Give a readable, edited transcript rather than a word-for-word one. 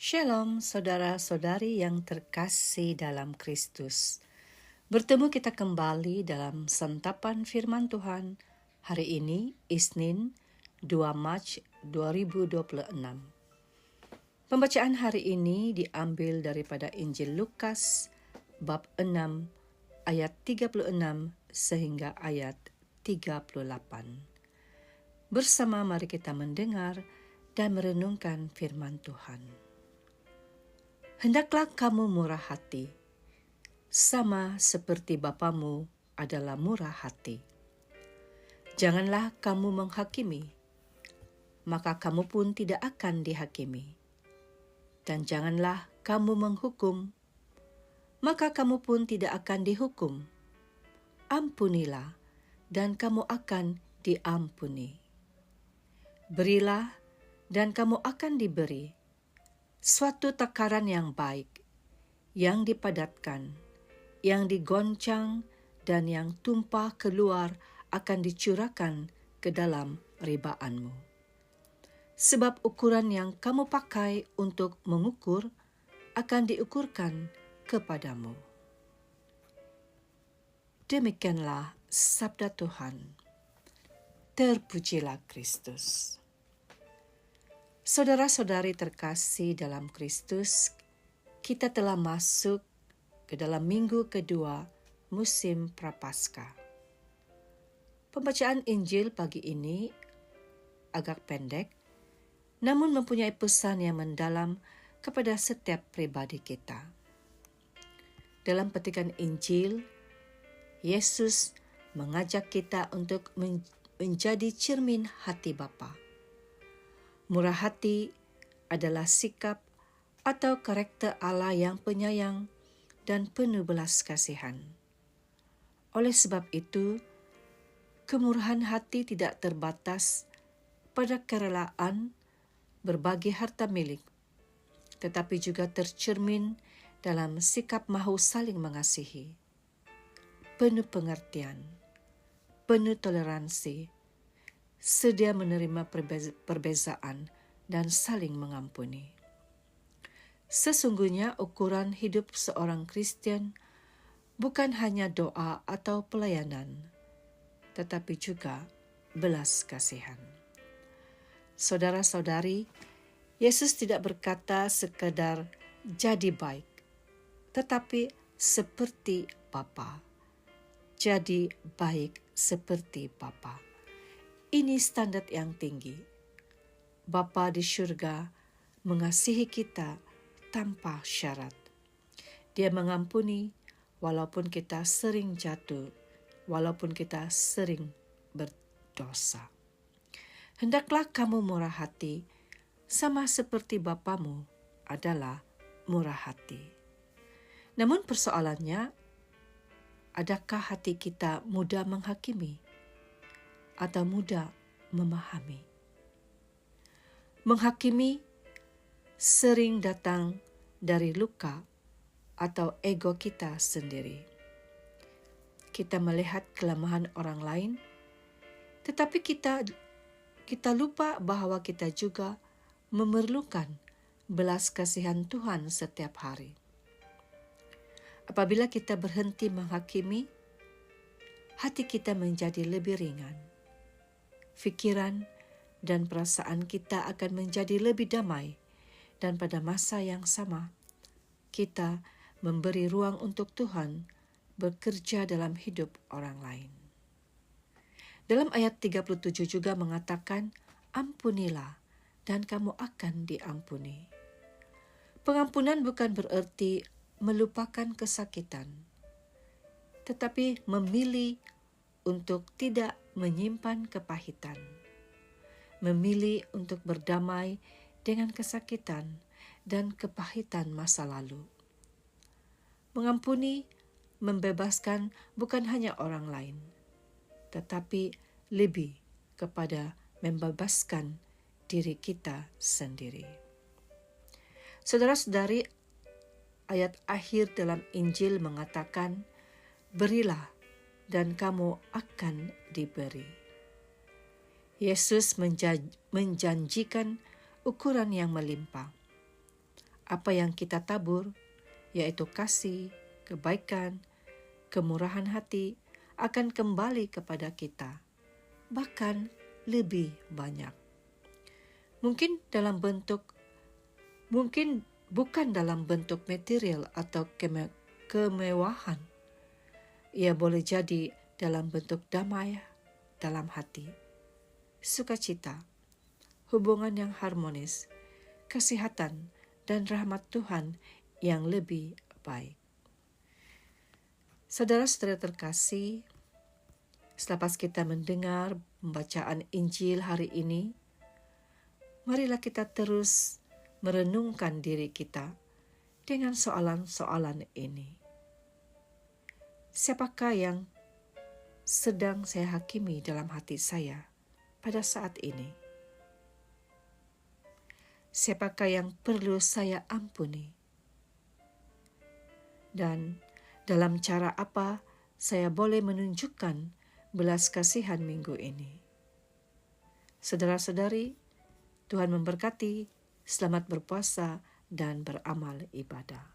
Shalom saudara-saudari yang terkasih dalam Kristus. Bertemu kita kembali dalam santapan firman Tuhan hari ini, Isnin 2 Mac 2026. Pembacaan hari ini diambil daripada Injil Lukas bab 6 ayat 36 sehingga ayat 38. Bersama mari kita mendengar dan merenungkan firman Tuhan. Hendaklah kamu murah hati, sama seperti Bapamu adalah murah hati. Janganlah kamu menghakimi, maka kamu pun tidak akan dihakimi. Dan janganlah kamu menghukum, maka kamu pun tidak akan dihukum. Ampunilah, dan kamu akan diampuni. Berilah, dan kamu akan diberi. Suatu takaran yang baik, yang dipadatkan, yang digoncang, dan yang tumpah keluar akan dicurahkan ke dalam ribaanmu. Sebab ukuran yang kamu pakai untuk mengukur akan diukurkan kepadamu. Demikianlah sabda Tuhan. Terpujilah Kristus. Saudara-saudari terkasih dalam Kristus, kita telah masuk ke dalam minggu kedua musim Prapaskah. Pembacaan Injil pagi ini agak pendek, namun mempunyai pesan yang mendalam kepada setiap pribadi kita. Dalam petikan Injil, Yesus mengajak kita untuk menjadi cermin hati Bapa. Murah hati adalah sikap atau karakter Allah yang penyayang dan penuh belas kasihan. Oleh sebab itu, kemurahan hati tidak terbatas pada kerelaan berbagi harta milik, tetapi juga tercermin dalam sikap mahu saling mengasihi, penuh pengertian, penuh toleransi, sedia menerima perbezaan dan saling mengampuni. Sesungguhnya ukuran hidup seorang Kristen bukan hanya doa atau pelayanan, tetapi juga belas kasihan. Saudara-saudari, Yesus tidak berkata sekadar jadi baik, tetapi seperti Bapa. Jadi baik seperti Bapa. Ini standar yang tinggi. Bapa di surga mengasihi kita tanpa syarat. Dia mengampuni walaupun kita sering jatuh, walaupun kita sering berdosa. Hendaklah kamu murah hati, sama seperti Bapamu adalah murah hati. Namun persoalannya, adakah hati kita mudah menghakimi atau mudah memahami? Menghakimi sering datang dari luka atau ego kita sendiri. Kita melihat kelemahan orang lain, tetapi kita lupa bahwa kita juga memerlukan belas kasihan Tuhan setiap hari. Apabila kita berhenti menghakimi, hati kita menjadi lebih ringan. Pikiran dan perasaan kita akan menjadi lebih damai, dan pada masa yang sama, kita memberi ruang untuk Tuhan bekerja dalam hidup orang lain. Dalam ayat 37 juga mengatakan, ampunilah dan kamu akan diampuni. Pengampunan bukan berarti melupakan kesakitan, tetapi memilih untuk tidak menyimpan kepahitan, memilih untuk berdamai dengan kesakitan dan kepahitan masa lalu. Mengampuni membebaskan bukan hanya orang lain, tetapi lebih kepada membebaskan diri kita sendiri. Saudara-saudari, ayat akhir dalam Injil mengatakan, berilah dan kamu akan diberi. Yesus menjanjikan ukuran yang melimpah. apa yang kita tabur, yaitu kasih, kebaikan, kemurahan hati, akan kembali kepada kita, bahkan lebih banyak. Mungkin bukan dalam bentuk material atau kemewahan. Ia boleh jadi dalam bentuk damai dalam hati, sukacita, hubungan yang harmonis, kesehatan, dan rahmat Tuhan yang lebih baik. Saudara-saudara terkasih, selepas kita mendengar pembacaan Injil hari ini, marilah kita terus merenungkan diri kita dengan soalan-soalan ini. Siapakah yang sedang saya hakimi dalam hati saya pada saat ini? Siapakah yang perlu saya ampuni? Dan dalam cara apa saya boleh menunjukkan belas kasihan minggu ini? Saudara-saudari, Tuhan memberkati. Selamat berpuasa dan beramal ibadah.